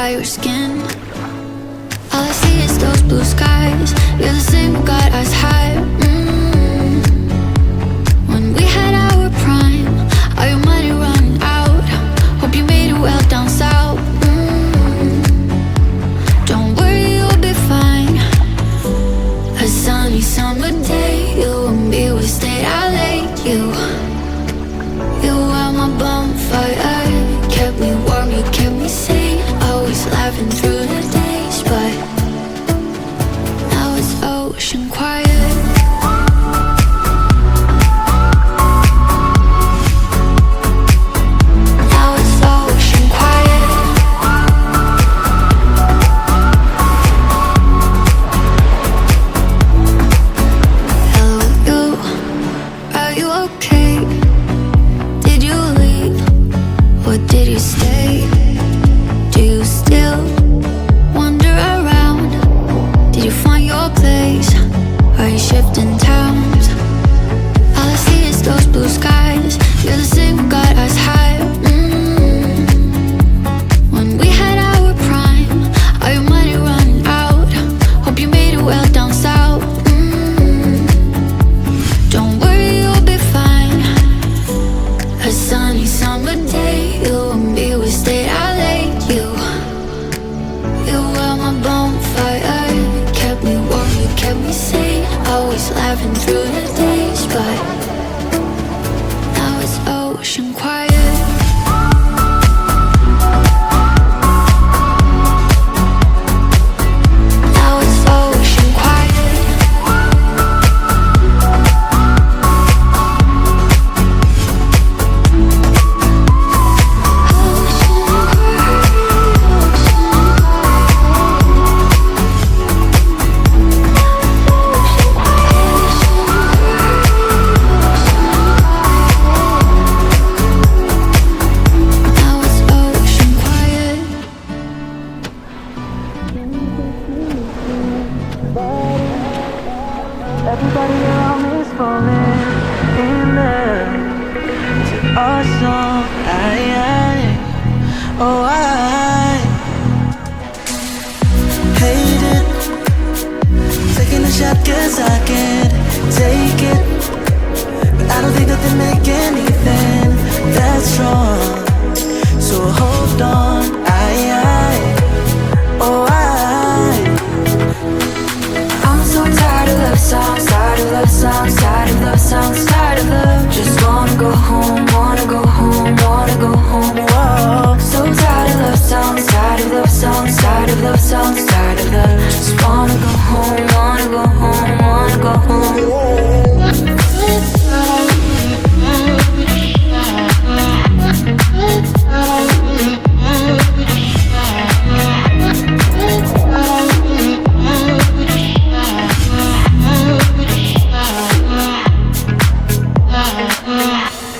by your skin. All I see is those blue skies. You're the same who got us high. When we had our prime, all your money running out. Hope you made it well down south. Don't worry, you'll be fine. A sunny summer day, you and me, we stayed out late. You were my bonfire. Kept me warm, you kept me sane. Always laughing through the days, but now it's ocean quiet. Shifting towns. All I see is those blue skies. You're the same who got us high. When we had our prime, all your money running out. Hope you made it well down south. Don't worry, you'll be fine. A sunny summer day, you and me, we stayed out late. You were my bonfire. Kept me warm, you kept me safe. Always laughing through the days, but now it's ocean quiet. Now it's ocean quiet. Everybody around me is falling in love to our song. Oh, I hate it, taking a shot 'cause I can't take it. But I don't think that they make anything that's strong. So hold on, oh, I'm so tired of love songs, tired of love songs, tired of love songs, tired of love. Just wanna go home, wanna go home, wanna go home. Whoa. So tired of love songs, tired of love songs, tired of love songs, tired of love. Just wanna go home, wanna go home, wanna go home.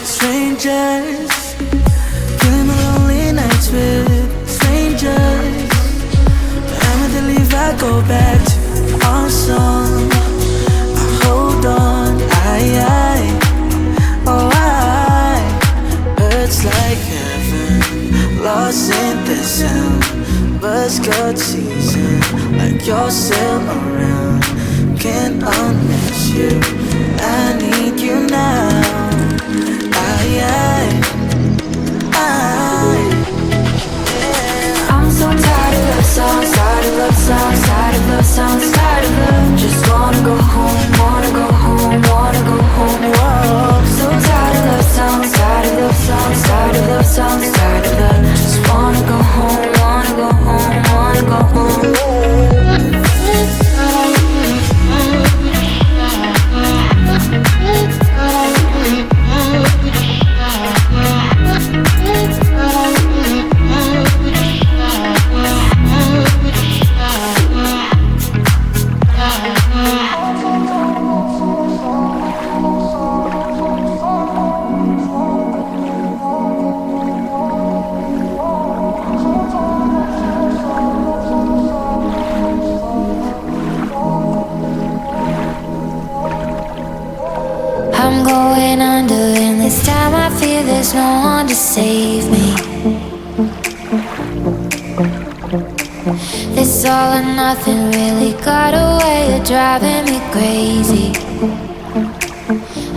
Strangers, killing my lonely nights with strangers. And when they leave, I go back to our song. I hold on, oh, hurts like heaven, lost in the sound. Buzzcut season, like you're still around. Can't unmiss you, I need you now. I'm so tired of love songs, tired of love songs, tired of love songs, tired of love. Just wanna go home, wanna go home, wanna go home. Whoa. So tired of love songs, tired of love songs, tired of love songs, tired of love. Just wanna go home, wanna go home, wanna go home. I'm going under, and this time I fear there's no one to save me. This all or nothing really got a way of driving me crazy.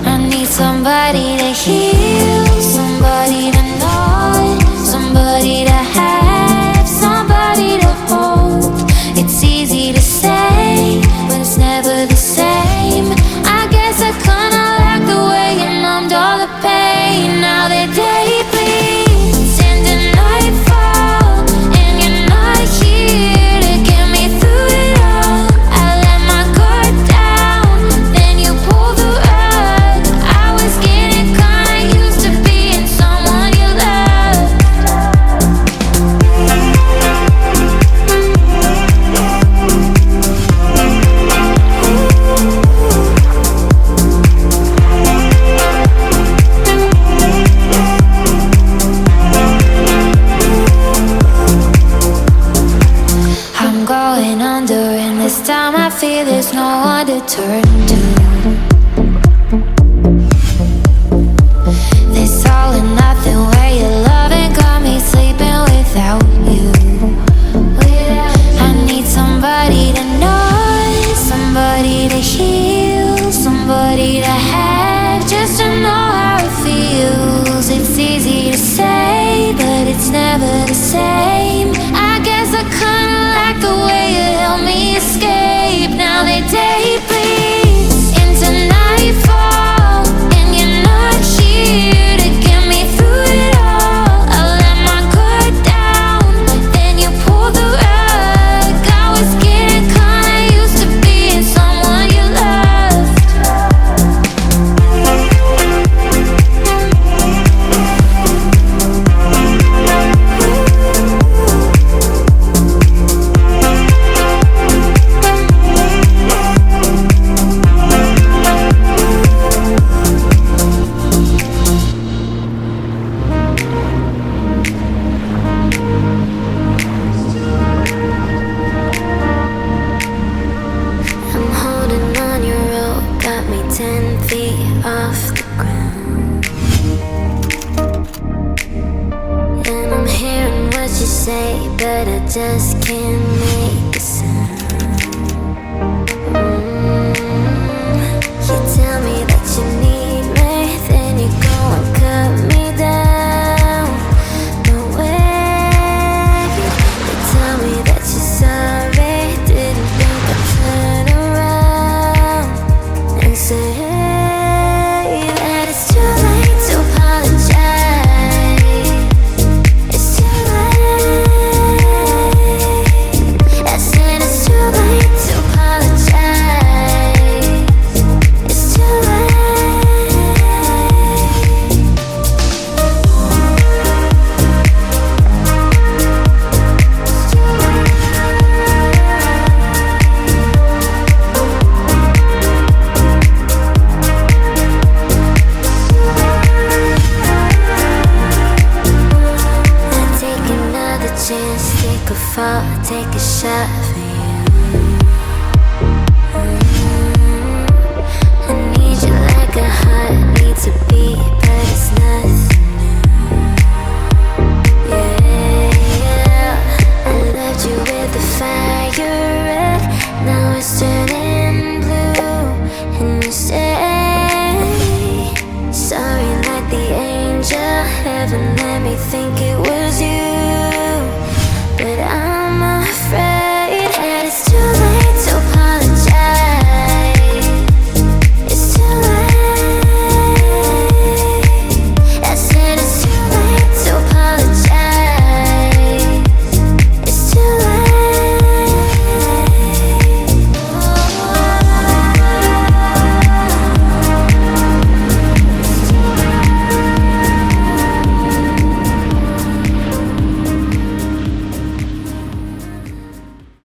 I need somebody to heal, somebody to know, somebody to have, somebody to hold. It's easy to say, but it's never the same. I guess I kinda like the way you numbed all the pain. Now the day bleeds into nightfall, and you're not here to get me through it all. I let my guard down, then you pulled the rug. I was getting kinda used to being someone you loved. I'm going under, and this time I feel there's no one to turn to. This all or nothing way of loving got me sleeping without you. I need somebody to know, somebody to heal, somebody to have, just to know how it feels. It's easy to say, but it's never the same. I guess I kinda like the way you help me escape. Now the day bleeds into nightfall, and you're not here to get me through it all. I let my guard down, then you pulled the rug. I was getting kinda used to being someone you loved. I'm holding on your rope, got me 10 feet off the ground. And I'm hearing what you say, but I just can't make a sound. You tell me that you need me, then you go and cut me down. No way. You tell me that you're sorry, didn't think I'd turn around and say that it's too late to apologize. It's too late. I said it's too late to apologize. It's too late. Take another chance, take a fall, take a shot.